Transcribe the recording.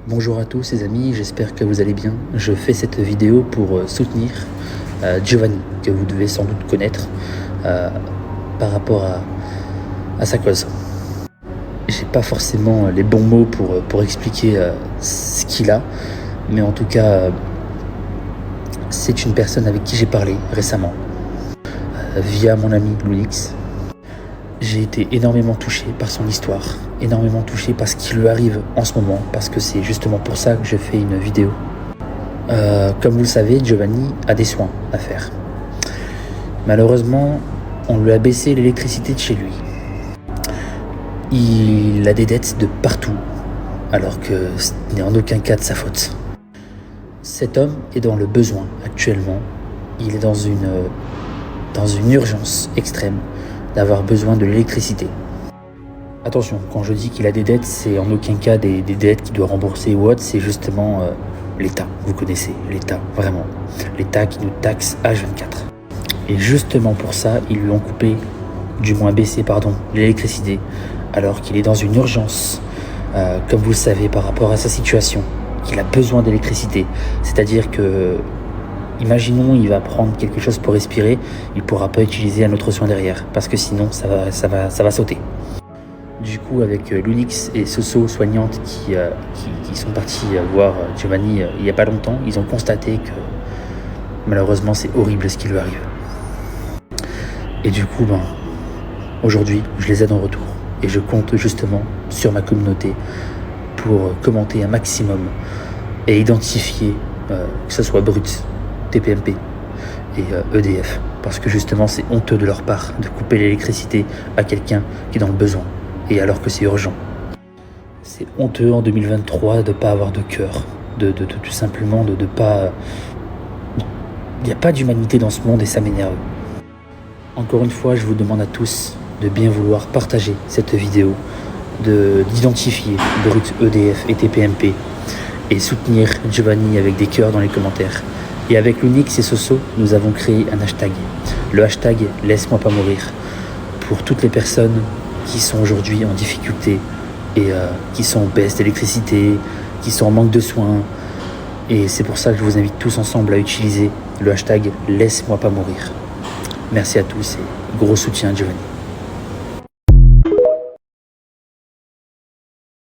Bonjour à tous les amis, j'espère que vous allez bien. Je fais cette vidéo pour soutenir Giovanni, que vous devez sans doute connaître par rapport à sa cause. J'ai pas forcément les bons mots pour expliquer ce qu'il a, mais en tout cas, c'est une personne avec qui j'ai parlé récemment, via mon ami Lunix. J'ai été énormément touché par son histoire, énormément touché par ce qui lui arrive en ce moment, parce que c'est justement pour ça que je fais une vidéo. Comme vous le savez, Giovanni a des soins à faire. Malheureusement, on lui a baissé l'électricité de chez lui. Il a des dettes de partout, alors que ce n'est en aucun cas de sa faute. Cet homme est dans le besoin actuellement. Il est dans une urgence extrême d'avoir besoin de l'électricité. Attention, quand je dis qu'il a des dettes, c'est en aucun cas des dettes qu'il doit rembourser ou autre, c'est justement l'État. Vous connaissez l'État, vraiment. L'État qui nous taxe H24. Et justement pour ça, ils lui ont coupé, du moins baissé, l'électricité, alors qu'il est dans une urgence, comme vous le savez, par rapport à sa situation, qu'il a besoin d'électricité. C'est-à-dire que, imaginons, il va prendre quelque chose pour respirer, il ne pourra pas utiliser un autre soin derrière, parce que sinon, ça va sauter. Du coup, avec Lunix et Soso, soignantes qui sont partis voir Giovanni il n'y a pas longtemps, ils ont constaté que malheureusement, c'est horrible ce qui lui arrive. Et du coup, aujourd'hui, je les aide en retour. Et je compte justement sur ma communauté pour commenter un maximum et identifier, que ce soit Brut, TPMP et EDF. Parce que justement, c'est honteux de leur part de couper l'électricité à quelqu'un qui est dans le besoin. Et alors que c'est urgent. C'est honteux en 2023 de ne pas avoir de cœur. De tout simplement de pas... Il n'y a pas d'humanité dans ce monde et ça m'énerve. Encore une fois, je vous demande à tous de bien vouloir partager cette vidéo, d'identifier Brut, EDF et TPMP et soutenir Giovanni avec des cœurs dans les commentaires. Et avec Lunix et Soso, nous avons créé un hashtag. Le hashtag « Laisse-moi pas mourir » pour toutes les personnes qui sont aujourd'hui en difficulté et qui sont en baisse d'électricité, qui sont en manque de soins. Et c'est pour ça que je vous invite tous ensemble à utiliser le hashtag « Laisse-moi pas mourir ». Merci à tous et gros soutien Giovanni.